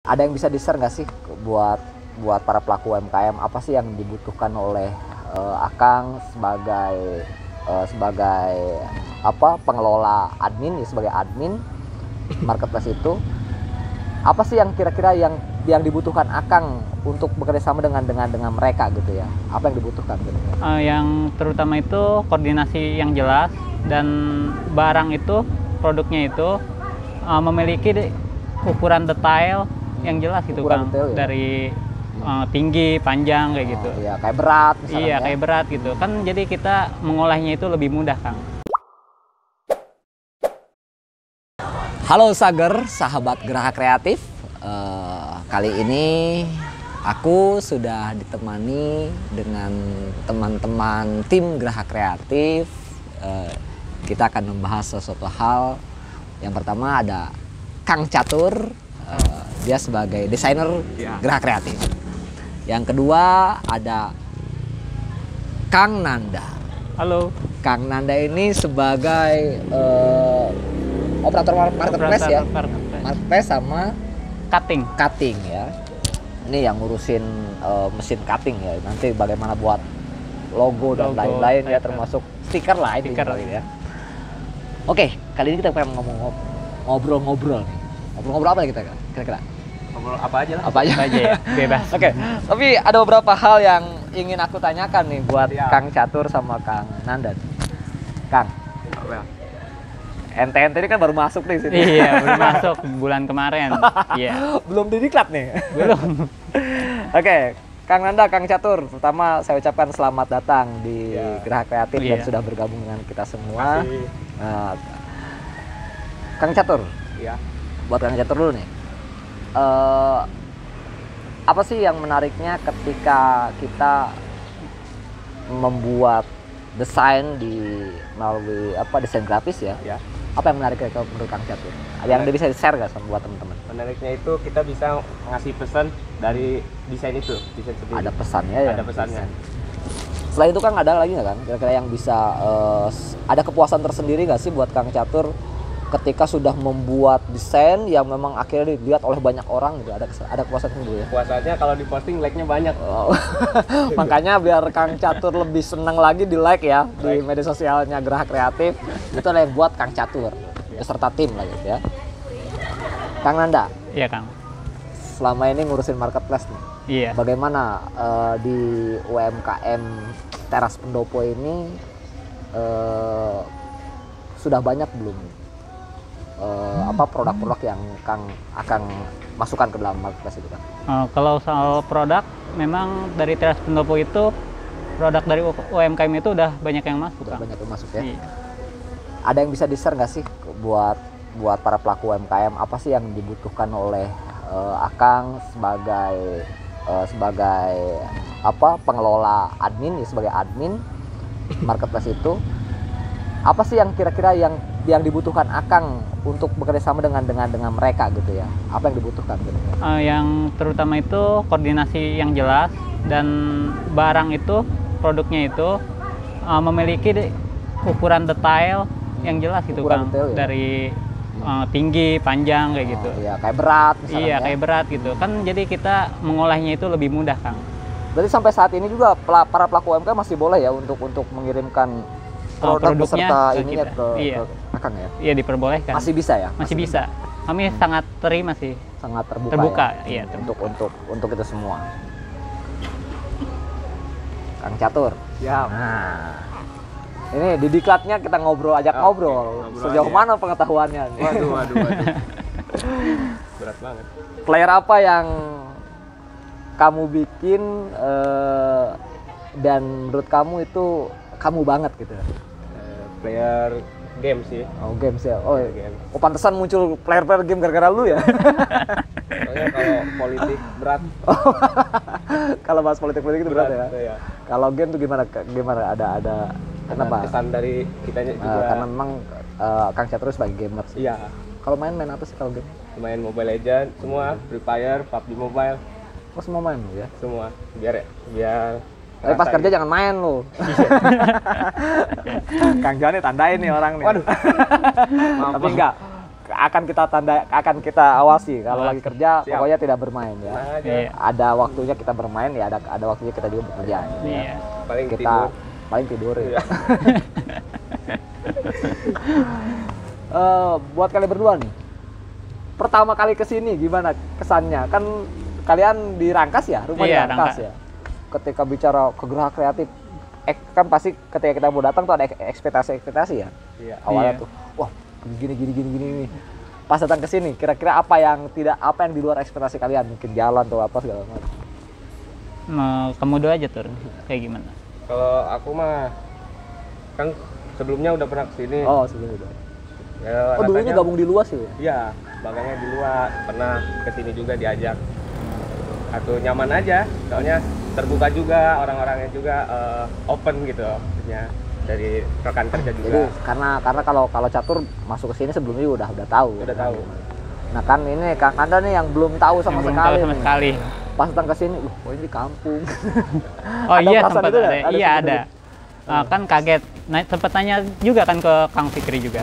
Ada yang bisa di-share nggak sih buat para pelaku UMKM, apa sih yang dibutuhkan oleh Akang sebagai pengelola admin ya, sebagai admin marketplace itu, apa sih yang kira-kira yang dibutuhkan Akang untuk bekerja sama dengan mereka gitu ya? Apa yang dibutuhkan gitu? Yang terutama itu koordinasi yang jelas, dan barang itu, produknya itu memiliki ukuran detail yang jelas gitu, Kang. Detail, ya? Dari tinggi, panjang kayak gitu. Iya, kayak berat misalnya. Iya, kayak berat gitu. Kan jadi kita mengolahnya itu lebih mudah, Kang. Halo Sager, sahabat Geraha Kreatif. Kali ini aku sudah ditemani dengan teman-teman tim Geraha Kreatif. Kita akan membahas sesuatu hal. Yang pertama ada Kang Catur, dia sebagai desainer Geraha Kreatif. Yang kedua ada Kang Nanda. Halo. Kang Nanda ini sebagai operator marketplace ya. Marketplace sama cutting ya. Ini yang ngurusin mesin cutting ya. Nanti bagaimana buat logo dan lain-lain ya, termasuk stiker lah ini ya. Oke, kali ini kita pengen ngobrol-ngobrol nih. Ngobrol apa ya kita kira-kira? Ngobrol apa aja lah. Apa aja ya, bebas. Oke, tapi ada beberapa hal yang ingin aku tanyakan nih buat Kang Catur sama Kang Nanda. Kang, ente ini kan baru masuk nih sini. Iya, baru masuk bulan kemarin. Iya. Belum didiklat nih. Belum. Oke, Kang Nanda, Kang Catur, pertama saya ucapkan selamat datang di Geraha Kreatif dan sudah bergabung dengan kita semua. Kang Catur, buat Kang Catur dulu nih. Apa sih yang menariknya ketika kita membuat desain melalui desain grafis ya? Apa yang menarik kalau menurut Kang Catur? Yang bisa di-share nggak sama buat teman-teman? Menariknya itu kita bisa ngasih pesan dari desain itu, desain sendiri. Ada pesannya ya? Ada pesannya. Desain. Selain itu Kang, ada lagi nggak kan? Kira-kira yang bisa ada kepuasan tersendiri nggak sih buat Kang Catur ketika sudah membuat desain yang memang akhirnya dilihat oleh banyak orang gitu? Ada kepuasan tersendiri ya? Puasanya kalau diposting like-nya banyak. Makanya biar Kang Catur lebih senang lagi di like ya di media sosialnya Geraha Kreatif. Itu adalah yang buat Kang Catur beserta tim lah gitu ya. Kang Nanda. Iya, Kang. Selama ini ngurusin marketplace nih. Iya. Bagaimana di UMKM Teras Pendopo ini sudah banyak belum produk-produk yang Kang akan masukkan ke dalam marketplace itu, Kang? Kalau soal produk, memang dari Teras Pendopo itu produk dari UMKM itu udah banyak yang masuk. Udah banyak yang masuk ya. Iya. Ada yang bisa di-share nggak sih buat para pelaku UMKM, apa sih yang dibutuhkan oleh Akang sebagai pengelola admin ya, sebagai admin marketplace itu, apa sih yang kira-kira yang dibutuhkan Akang untuk bekerja sama dengan mereka gitu ya? Apa yang dibutuhkan gitu? Yang terutama itu koordinasi yang jelas, dan barang itu, produknya itu memiliki ukuran detail yang jelas gitu, Kang. Detail, ya? Dari tinggi, panjang kayak gitu. Iya, kayak berat misalnya. Iya, kayak berat gitu. Kan jadi kita mengolahnya itu lebih mudah, Kang. Berarti sampai saat ini juga para pelaku UMKM masih boleh ya untuk mengirimkan produk beserta ininya ke Akang ya? Iya, diperbolehkan. Masih bisa ya? Masih bisa. Kami sangat sangat terbuka ya? iya, untuk itu semua. Kang Catur. Ya. Nah, ini di diklatnya kita ajak ngobrol. Sejauh mana pengetahuannya nih? Waduh. Berat banget. Player apa yang kamu bikin dan menurut kamu itu kamu banget gitu? Player game sih. Oh, games ya. Game. Oh, pantesan muncul player game gara-gara lu ya? Soalnya kalau politik berat. Kalau bahas politik itu berat ya? Ya. Kalau game tuh gimana? Ada kenapa? Kesan dari kitanya juga. Karena memang Kang Catur sebagai gamer sih. Iya. Kalau main apa sih kalau game? Main Mobile Legends semua, Free Fire, PUBG Mobile. Oh, semua main lu ya? Semua. Biar tapi pas kerja jangan main lu. Kang Jani tandain nih orang nih. Waduh. Tapi enggak. akan kita awasi kalau lagi kerja. Siap. Pokoknya tidak bermain ya. Nah, aja. Iya. Ada waktunya kita bermain ya, ada waktunya kita juga bekerja gitu ya. Iya. Paling Kita tidur. paling tidur ya. Iya. Buat kalian berdua nih, pertama kali kesini gimana kesannya? Kan kalian di Rangkas ya, rumah di Iya, Rangkas ya. Ketika bicara ke Geraha Kreatif, kan pasti ketika kita mau datang tuh ada ekspektasi ya. Iya. Awalnya Iya. tuh, wah gini. Pas datang ke sini, kira-kira apa yang di luar ekspektasi kalian? Mungkin jalan atau apa segala macam. Kamu dulu aja Tur, kayak gimana? Kalau aku mah kan sebelumnya udah pernah kesini. Oh sebelum itu. Ya, Oh dulunya rasanya- gabung di luas ya? Iya, bagangnya di luar. Pernah kesini juga diajak. Aku nyaman aja, soalnya terbuka juga, orang-orangnya juga open gitu, maksudnya dari rekan kerja juga. Jadi karena kalau catur masuk ke sini sebelumnya udah tahu. Udah tahu. Nah kan ini Kang Anda nih yang belum tahu sama Yang belum sekali. tahu sama nih. sekali. Pas datang ke sini, oh ini di kampung. Oh Ada iya perasaan sempat itu nggak? ada. Ada Iya sempat ada. Kan kaget. Nah, sempat tanya juga kan ke Kang Fikri juga.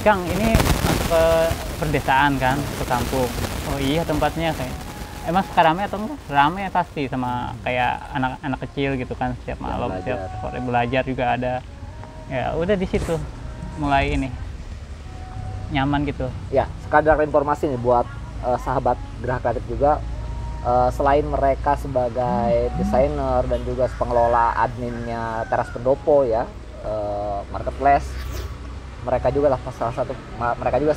Kang, ini masuk ke perdesaan kan, ke kampung. Oh iya tempatnya kayak. Emang suka rame atau enggak? Rame pasti sama kayak anak-anak kecil gitu kan setiap malam, belajar. setiap sore belajar juga ada. Ya udah di situ mulai ini nyaman gitu. Ya, sekadar informasi nih buat sahabat Geraha Kreatif juga. Selain mereka sebagai desainer dan juga pengelola adminnya Teras Pendopo ya, marketplace, mereka juga lah salah satu, mereka juga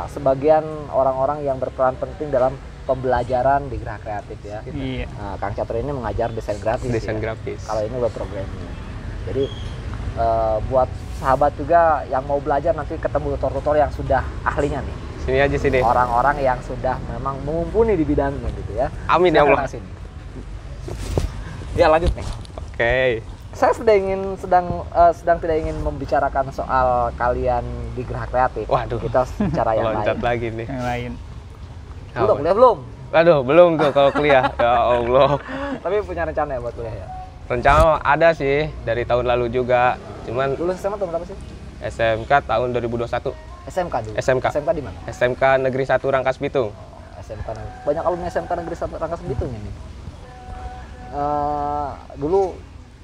sebagian orang-orang yang berperan penting dalam pembelajaran di Geraha Kreatif ya. Iya. Nah, Kang Catur ini mengajar desain grafis. Desain ya. grafis. Kalau ini web programming. Jadi buat sahabat juga yang mau belajar nanti ketemu tutor-tutor yang sudah ahlinya nih. Sini aja sini. Orang-orang yang sudah memang mumpuni di bidangnya gitu ya. Amin ya Silakan Allah. ke sini. Ya lanjut nih. Oke. Saya sedang tidak ingin membicarakan soal kalian di Geraha Kreatif. Waduh. Kita bicara yang Loncat lain. lagi nih. Yang lain. Udah kuliah belum? Aduh, belum tuh kalau kuliah. Ya Allah. Tapi punya rencana ya buat kuliah ya? Rencana ada sih dari tahun lalu juga. Cuman Lulus SMA tahun berapa sih? SMK tahun 2021. SMK dulu. SMK. SMK di mana? SMK Negeri 1 Rangkas Bitung. SMK banyak alumni SMK Negeri 1 Rangkas Bitung ini. Dulu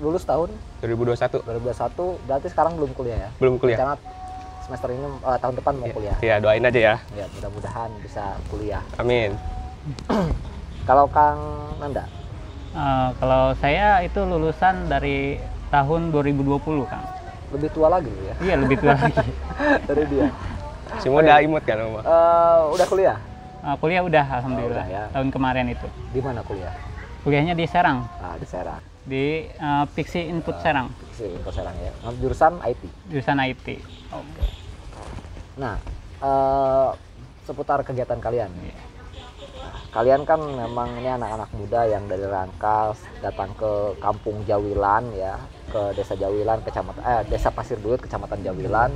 lulus tahun 2021. 2021, berarti sekarang belum kuliah ya? Belum kuliah. Rencana semester ini tahun depan mau kuliah. Iya, doain aja ya. Ya, mudah-mudahan bisa kuliah. Amin. Kalau Kang Nanda, Kalau saya itu lulusan dari tahun 2020 Kang. lebih tua lagi lu ya Iya lebih tua lagi. dari dia. Semua udah imut kan, Oma? Udah kuliah? Kuliah udah alhamdulillah. udah ya. Tahun kemarin itu. Di mana kuliah? Kuliahnya di Serang, Di Serang. di Pixi Input Serang, Info Serang ya. Jurusan IT. jurusan IT. Oke. Nah, seputar kegiatan kalian. Iya. Nah, kalian kan memang ini anak-anak muda yang dari Rangkas datang ke Kampung Jawilan ya, ke Desa Jawilan, Desa Pasir Duit, Kecamatan Jawilan,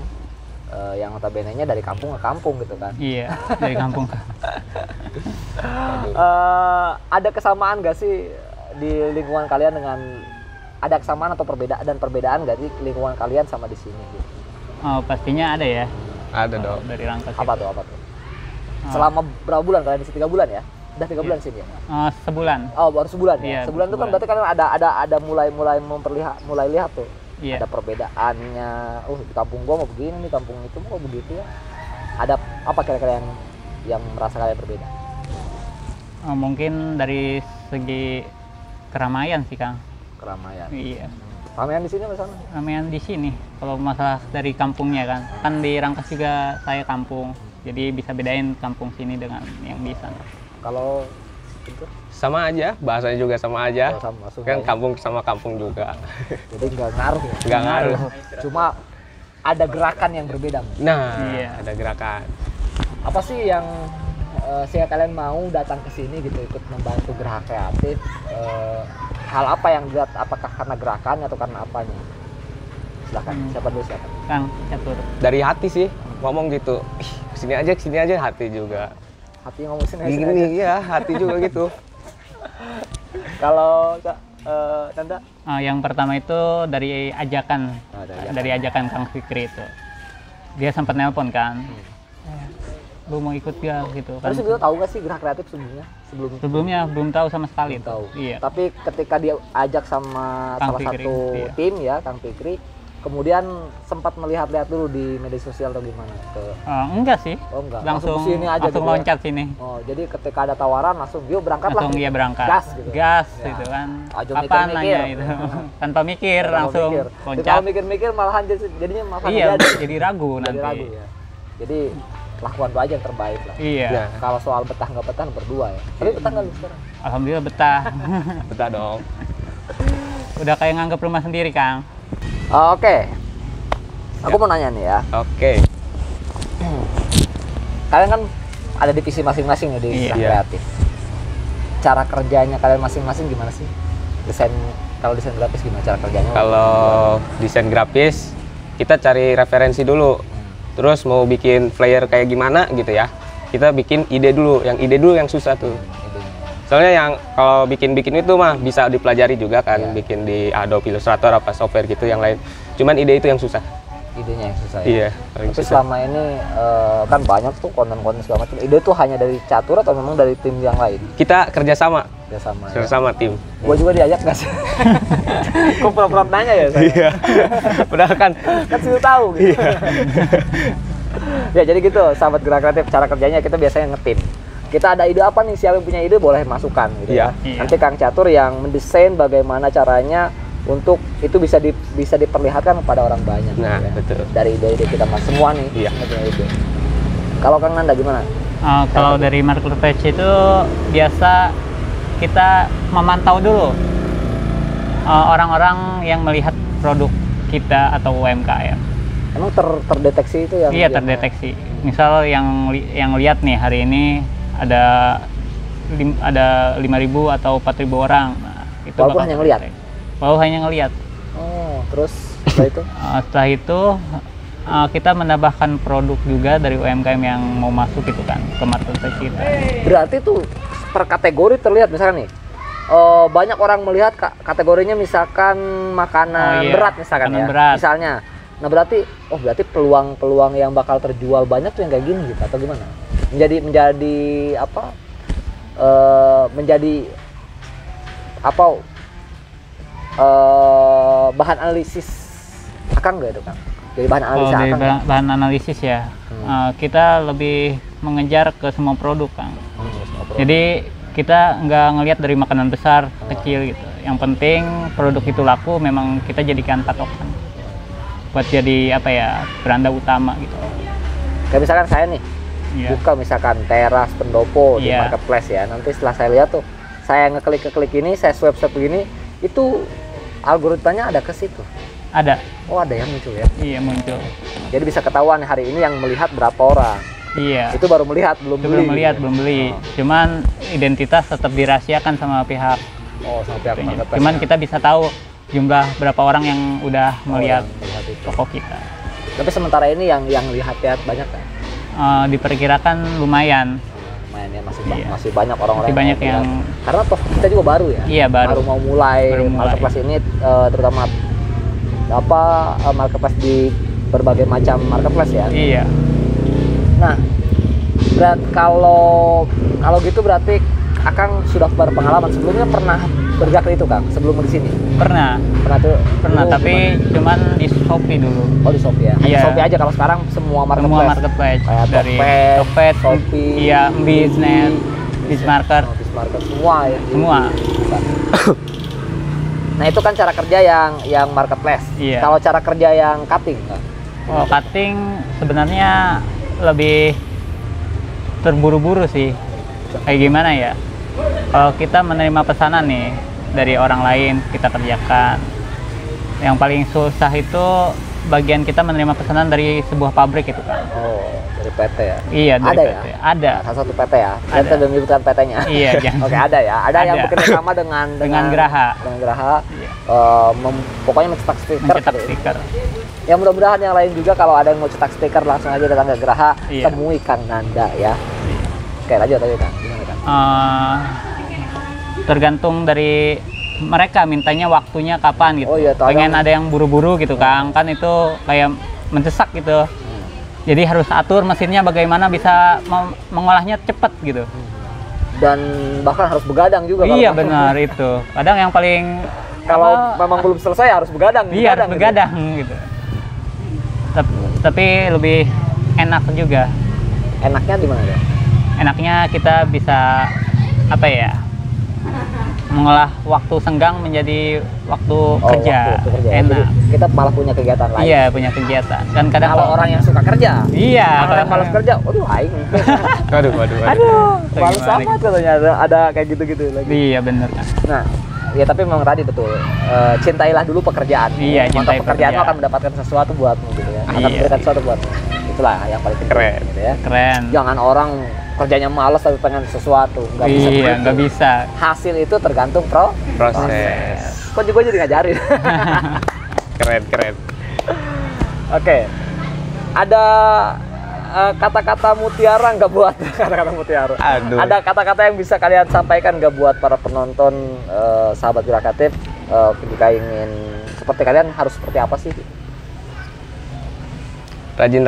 yang notabene-nya dari kampung ke kampung gitu kan. Iya, dari kampung. Ada kesamaan gak sih di lingkungan kalian dengan ada kesamaan atau perbedaan gak sih lingkungan kalian sama di sini gitu? Pastinya ada ya. Ada dong. Dari Rangkas. Apa tuh? Selama berapa bulan kalian di sini? 3 bulan ya? Udah 3 bulan sini ya? Sebulan. Oh, baru sebulan ya? Iya, Sebulan itu kan sebulan. berarti kalian ada mulai lihat tuh. Iya. Ada perbedaannya. Di kampung gua mau begini nih, kampung itu mau begitu ya. Ada apa kira-kira yang merasa kalian berbeda? Mungkin dari segi keramaian sih Kang. Keramaian. Iya. Keramaian di sini apa sana? Keramaian di sini. Kalau masalah dari kampungnya kan di Rangkas juga saya kampung. Jadi bisa bedain kampung sini dengan yang di sana. Kalau itu Sama aja, bahasanya juga sama aja. sama Kan kampung sama kampung juga. jadi nggak ngaruh ya. Nggak ngaruh. Cuma ada gerakan yang berbeda. Nah, Iya. ada gerakan. Apa sih yang sehingga kalian mau datang ke sini gitu ikut membantu Geraha Kreatif? Hal apa yang dilihat? Apakah karena gerakannya atau karena apanya? Silakan. Siapa dulu silakan. Kang Catur. Dari hati sih ngomong gitu. Ih, kesini aja hati juga. Hati ngomong sini aja. Gini iya, hati juga gitu. Kalau Nanda? Yang pertama itu dari ajakan, dari ajakan. dari ajakan Kang Fikri itu. dia sempat nelpon kan. Lu mau ikut gak gitu kan. Terus sebelumnya tahu nggak sih Gerak Kreatif Sebelumnya belum tahu sama sekali. Belum tahu. Iya. Tapi ketika dia ajak sama Kang salah Fikri, satu iya. tim ya, Kang Fikri, kemudian sempat melihat-lihat dulu di media sosial atau gimana? Enggak sih. Oh enggak. Langsung sini aja langsung gitu ya? loncat sini. Oh, jadi ketika ada tawaran langsung yuk berangkat Langsung lah. dia berangkat. Gas gitu. Gas Ya. gitu kan. Aja Kapan mikir-mikir. nanya itu. Tanpa mikir Kalau langsung mikir. Jadi loncat. kalau mikir-mikir malahan jadinya malah Iya, jadi. jadi ragu Jadi nanti. ragu ya. Jadi lakukan doa aja yang terbaik lah. Iya. Nah, Kalau soal betah nggak betah berdua ya. Tapi betah nggak lu sekarang? Alhamdulillah betah. betah dong. Udah kayak nganggep rumah sendiri, Kang. Oke. Aku mau nanya nih ya. Oke. Kalian kan ada divisi masing-masing ya di Iya. Gerak Kreatif. Cara kerjanya kalian masing-masing gimana sih? Kalau desain grafis gimana cara kerjanya? Kalau desain grafis, kita cari referensi dulu. Terus mau bikin flyer kayak gimana gitu ya. Kita bikin ide dulu, yang susah tuh. Soalnya yang kalau bikin itu mah bisa dipelajari juga kan, Iya. bikin di Adobe Illustrator apa software gitu yang lain. Cuman ide itu yang susah. Idenya yang susah ya. Iya, paling Tapi susah. selama ini kan banyak tuh konten-konten segala macam. Ide tuh hanya dari catur atau memang dari tim yang lain? Kita kerjasama Sama ya. tim. Gua juga diajak nggak sih? Kok pura-pura nanya ya saya? Iya. Padahal kan Kan sudah tahu gitu. Ya jadi gitu, sahabat Gerak Kreatif, cara kerjanya kita biasanya ngetim. Kita ada ide apa nih, siapa yang punya ide boleh masukkan gitu Iya. ya. Nanti Kang Catur yang mendesain bagaimana caranya untuk itu bisa diperlihatkan kepada orang banyak. Nah, gitu ya. betul. Dari ide-ide kita semua nih. Iya. Semua punya ide. Kalau Kang Nanda gimana? Kalau dari marketplace itu biasa kita memantau dulu orang-orang yang melihat produk kita atau UMKM. Emang terdeteksi itu yang Iya, terdeteksi. Misal yang lihat nih hari ini ada 5.000 atau 4.000 orang. Nah, itu Walaupun bakal hanya ngelihat? Walaupun hanya ngelihat. Oh, terus setelah itu? Setelah itu kita menambahkan produk juga dari UMKM yang mau masuk gitu kan ke marketplace kita. Berarti tuh per kategori terlihat misalkan nih. Banyak orang melihat kategorinya misalkan makanan berat misalkan makanan ya. berat. Misalnya. Nah, berarti peluang yang bakal terjual banyak tuh yang kayak gini gitu atau gimana? Menjadi apa? Bahan analisis Akang nggak itu, Kang? Jadi bahan analisis Kalau dari Akang. bahan analisis ya, kita lebih mengejar ke semua produk, Kang. Jadi kita nggak ngelihat dari makanan besar, kecil gitu. Yang penting produk itu laku, memang kita jadikan patokan buat jadi beranda utama gitu. Kayak misalkan saya nih, Iya. buka misalkan teras pendopo di Iya. marketplace ya. Nanti setelah saya lihat tuh, saya ngeklik ini, saya swipe begini, itu algoritmanya ada ke situ. Ada. Oh, ada yang muncul ya. Iya, muncul. Jadi bisa ketahuan hari ini yang melihat berapa orang. Iya. Itu baru melihat, belum Itu beli. belum melihat, belum beli. Cuman identitas tetap dirahasiakan sama pihak. Oh, sama pihak marketplace. Cuman kita bisa tahu jumlah berapa orang yang udah melihat melihat itu. toko kita. Tapi sementara ini yang lihat banyak kan? Diperkirakan lumayan. Lumayan ya, Iya. masih banyak orang-orang Masih banyak mau yang lihat. Karena toh kita juga baru ya. Iya, baru. mau mulai Baru mulai. marketplace ini, terutama marketplace di berbagai macam marketplace ya. Iya. Nah, kalau gitu berarti Akang sudah berpengalaman sebelumnya, pernah bergerak itu, Kang, sebelum di sini. Pernah, Tuh. tapi cuman di Shopee dulu. Oh, di Shopee ya. Hanya Iya. Shopee aja, kalau sekarang semua marketplace. Semua marketplace Kayak dari Tokped, Tokped, Shopee, iya, Biznet, Bizmarket, Bizmarket, semua ya. semua. Nah, itu kan cara kerja yang marketplace. Iya. Kalau cara kerja yang cutting, Kang? Oh, cutting sebenarnya lebih terburu-buru sih. Kayak gimana ya? Kalau kita menerima pesanan nih dari orang lain, kita kerjakan. Yang paling susah itu bagian kita menerima pesanan dari sebuah pabrik itu kan. Oh, dari PT ya? Iya, dari Ada PT. ya? Ada. Salah satu PT ya? Ada. Kita udah menyebutkan PT-nya. Iya, jangan. Oke, ada ya? Ada yang Ada. bekerja sama dengan Geraha. Dengan Geraha. Iya. Pokoknya mencetak stiker. Mencetak kali ya. stiker. Ya, mudah-mudahan yang lain juga kalau ada yang mau cetak stiker langsung aja datang ke Geraha, Iya. temui Kang Nanda ya. Oke, lanjut tadi, Kang. Gimana, Kang? Tergantung dari mereka mintanya waktunya kapan gitu. Oh iya, Pengen ada yang buru-buru gitu, Kang. Kan itu kayak mendesak gitu. Jadi harus atur mesinnya bagaimana bisa mengolahnya cepat gitu. Dan bahkan harus begadang juga. Iya benar itu. Kadang yang paling kalau memang belum selesai harus begadang. Iya begadang gitu. Tapi lebih enak juga. Enaknya di mana ya? Enaknya kita bisa apa ya? Mengolah waktu senggang menjadi waktu kerja. Waktu kerja. Enak. Jadi kita malah punya kegiatan lain. Iya, punya kegiatan. Dan kadang kalau orang yang suka kerja. Iya, kalau yang malas kerja, waduh aing. Waduh. Malas amat katanya ada kayak gitu-gitu lagi. Iya, benar. Nah, ya tapi memang tadi betul. Cintailah dulu pekerjaan. Iya, cintai pekerjaanmu akan mendapatkan sesuatu buatmu gitu ya. Akan memberikan sesuatu buatmu. Itulah yang paling penting. Keren. Gitu ya. Keren. Jangan orang kerjanya malas tapi pengen sesuatu, nggak bisa. Iya, nggak bisa. Hasil itu tergantung Proses. Kok juga jadi ngajarin. Keren. Oke. Ada kata-kata mutiara nggak buat kata-kata mutiara? Aduh. Ada kata-kata yang bisa kalian sampaikan nggak buat para penonton sahabat Gerak Kreatif jika ingin seperti kalian harus seperti apa sih? Rajin.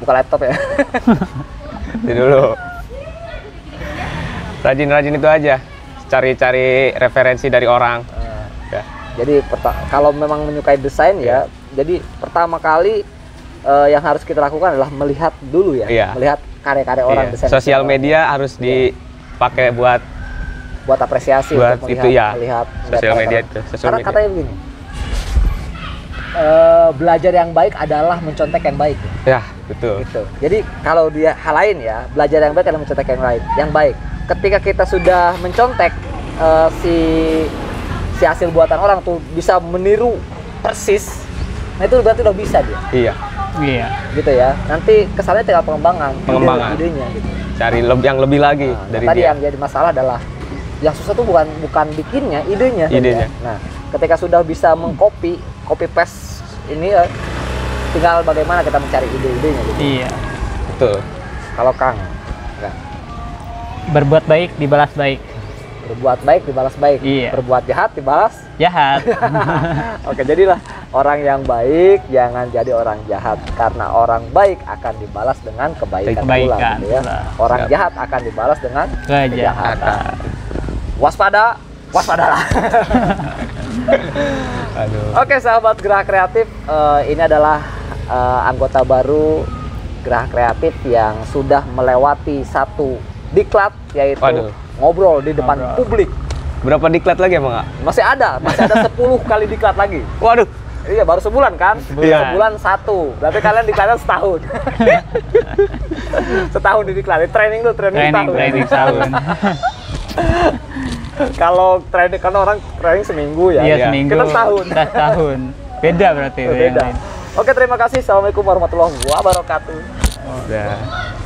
Buka laptop ya. Itu dulu. Rajin itu aja. Cari referensi dari orang. Ya. Jadi kalau memang menyukai desain ya, jadi pertama kali yang harus kita lakukan adalah melihat dulu ya, melihat karya-karya orang desain. Sosial media harus dipakai buat apresiasi, buat untuk itu melihat sosial media itu. Karena katanya begini, belajar yang baik adalah mencontek yang baik. Ya, betul. Gitu. Jadi kalau dia hal lain ya, belajar yang baik adalah mencontek yang baik. Ketika kita sudah mencontek si hasil buatan orang tuh bisa meniru persis, nah itu berarti udah bisa dia. Iya. Gitu ya. Nanti kesannya tinggal pengembangan. Idenya gitu. Cari yang lebih lagi dari tadi dia. yang jadi masalah adalah yang susah tuh bukan bikinnya, idenya. Idenya. Nah, ketika sudah bisa copy paste ini ya, tinggal bagaimana kita mencari ide-idenya gitu. Iya. Betul. Kalau Kang, enggak. Berbuat baik dibalas baik. Berbuat baik dibalas baik. Iya. Berbuat jahat dibalas jahat. Oke, jadilah orang yang baik, jangan jadi orang jahat, karena orang baik akan dibalas dengan kebaikan pula gitu ya. Orang jahat akan dibalas dengan kejahatan. Waspadalah. Aduh. Oke, sahabat Gerak Kreatif, ini adalah anggota baru Gerak Kreatif yang sudah melewati satu diklat, yaitu ngobrol di depan publik. Berapa diklat lagi emang nggak? Masih ada 10 kali diklat lagi. Waduh. Iya, baru sebulan kan? Sebulan satu. Berarti kalian diklatnya setahun. Setahun di diklat. Training setahun. Kalau training kan orang training seminggu ya. Iya, seminggu. Kita setahun. Kita setahun. Beda berarti. Beda. Oke, terima kasih. Assalamualaikum warahmatullahi wabarakatuh. Udah.